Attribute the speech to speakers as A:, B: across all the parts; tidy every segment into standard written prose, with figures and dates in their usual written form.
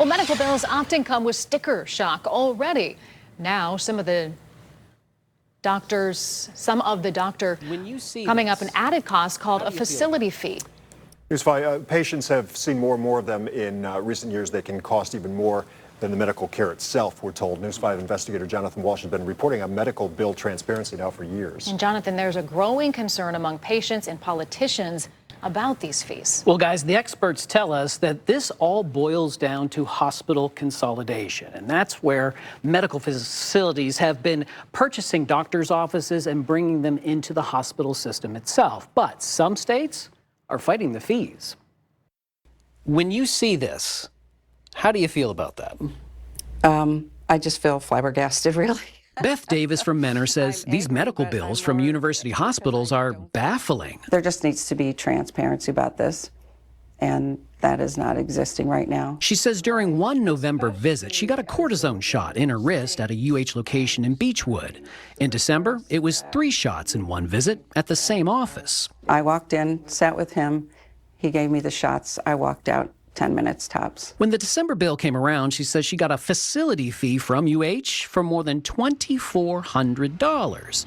A: Well, medical bills often come with sticker shock already. Now, some of the doctor coming up an added cost called a facility fee.
B: News 5, patients have seen more and more of them in recent years. They can cost even more than the medical care itself, we're told. News 5 investigator Jonathan Walsh has been reporting on medical bill transparency now for years.
A: And Jonathan, there's a growing concern among patients and politicians about these fees.
C: Well, guys, the experts tell us that this all boils down to hospital consolidation. And that's where medical facilities have been purchasing doctors' offices and bringing them into the hospital system itself. But some states are fighting the fees. When you see this, how do you feel about that?
D: I just feel flabbergasted, really.
C: Beth Davis from Mentor says these medical bills from university hospitals are baffling.
D: There just needs to be transparency about this, and that is not existing right now.
C: She says during one November visit, she got a cortisone shot in her wrist at a UH location in Beechwood. In December, it was 3 shots in one visit at the same office.
D: I walked in, sat with him, he gave me the shots, I walked out. 10 minutes tops.
C: When the December bill came around, she says she got a facility fee from UH for more than $2,400.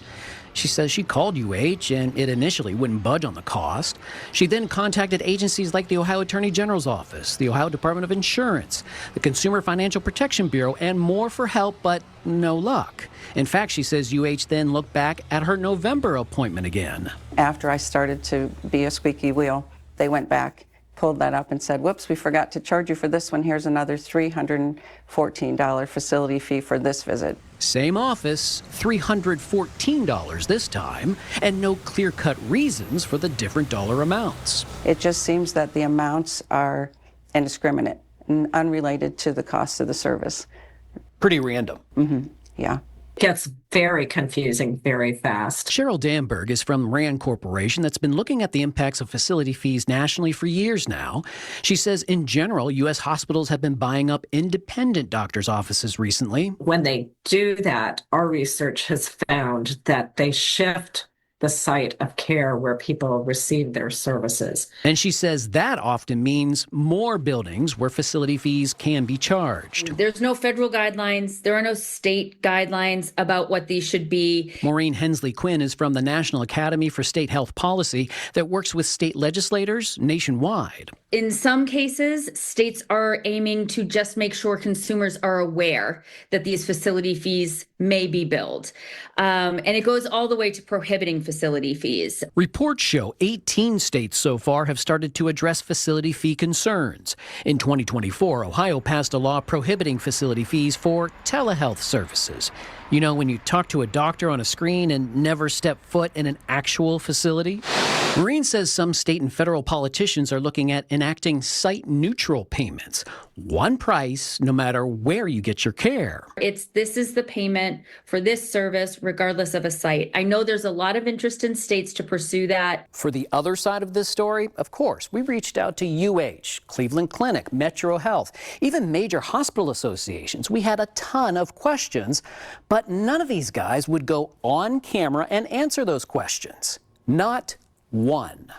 C: She says she called UH and it initially wouldn't budge on the cost. She then contacted agencies like the Ohio Attorney General's Office, the Ohio Department of Insurance, the Consumer Financial Protection Bureau, and more for help, but no luck. In fact, she says UH then looked back at her November appointment again.
D: After I started to be a squeaky wheel, they went back, pulled that up and said, whoops, we forgot to charge you for this one. Here's another $314 facility fee for this visit.
C: Same office, $314 this time, and no clear-cut reasons for the different dollar amounts.
D: It just seems that the amounts are indiscriminate and unrelated to the cost of the service.
C: Pretty random.
D: Yeah.
E: Gets very confusing very fast.
C: Cheryl Damberg is from RAND Corporation that's been looking at the impacts of facility fees nationally for years now. She says in general, U.S. hospitals have been buying up independent doctors' offices recently.
E: When they do that, our research has found that they shift the site of care where people receive their services.
C: And she says that often means more buildings where facility fees can be charged.
F: There's no federal guidelines. There are no state guidelines about what these should be.
C: Maureen Hensley Quinn is from the National Academy for State Health Policy that works with state legislators nationwide.
F: In some cases, states are aiming to just make sure consumers are aware that these facility fees may be billed. And it goes all the way to prohibiting facility fees.
C: Reports show 18 states so far have started to address facility fee concerns. In 2024, Ohio passed a law prohibiting facility fees for telehealth services. You know, when you talk to a doctor on a screen and never step foot in an actual facility? Maureen says some state and federal politicians are looking at enacting site-neutral payments. One price, no matter where you get your care.
F: This is the payment for this service, regardless of a site. I know there's a lot of interest in states to pursue that.
C: For the other side of this story, of course, we reached out to UH, Cleveland Clinic, Metro Health, even major hospital associations. We had a ton of questions, but none of these guys would go on camera and answer those questions. Not one.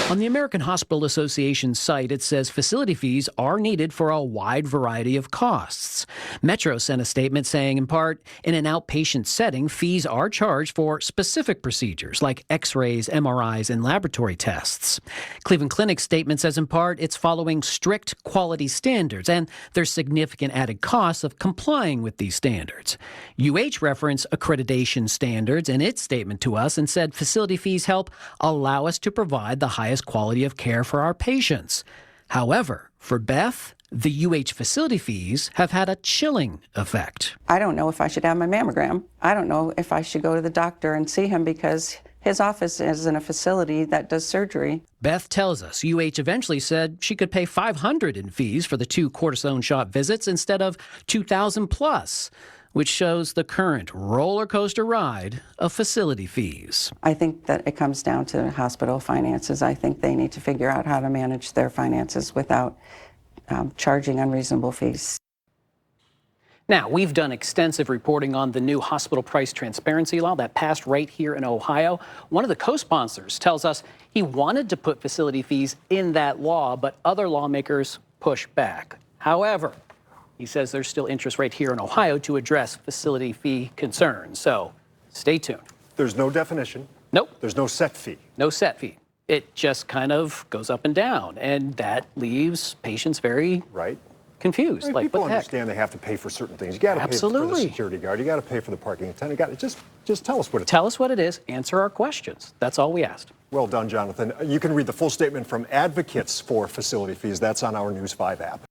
C: On the American Hospital Association site, it says facility fees are needed for a wide variety of costs. Metro sent a statement saying, in part, in an outpatient setting, fees are charged for specific procedures like x-rays, MRIs, and laboratory tests. Cleveland Clinic's statement says, in part, it's following strict quality standards, and there's significant added costs of complying with these standards. UH referenced accreditation standards in its statement to us and said facility fees help allow us to provide the highest quality of care for our patients. However, for Beth, the UH facility fees have had a chilling effect.
D: I don't know if I should have my mammogram. I don't know if I should go to the doctor and see him because his office is in a facility that does surgery.
C: Beth tells us UH eventually said she could pay $500 in fees for the 2 cortisone shot visits instead of $2,000 plus, which shows the current roller coaster ride of facility fees.
D: I think that it comes down to hospital finances. I think they need to figure out how to manage their finances without charging unreasonable fees.
C: Now, we've done extensive reporting on the new hospital price transparency law that passed right here in Ohio. One of the co-sponsors tells us he wanted to put facility fees in that law, but other lawmakers pushed back. However, he says there's still interest right here in Ohio to address facility fee concerns. So stay tuned.
B: There's no definition.
C: Nope,
B: There's no set fee.
C: no set fee. It just kind of goes up and down, and that leaves patients very
B: Right?
C: confused.
B: I mean,
C: Like,
B: people
C: what the heck?
B: understand they have to pay for certain things. You got to pay for the
C: Absolutely.
B: security guard. You got to pay for the parking attendant. Just tell us what it's.
C: Tell us what it is, answer our questions. That's all we asked.
B: Well done, Jonathan. You can read the full statement from advocates for facility fees. That's on our News 5 app.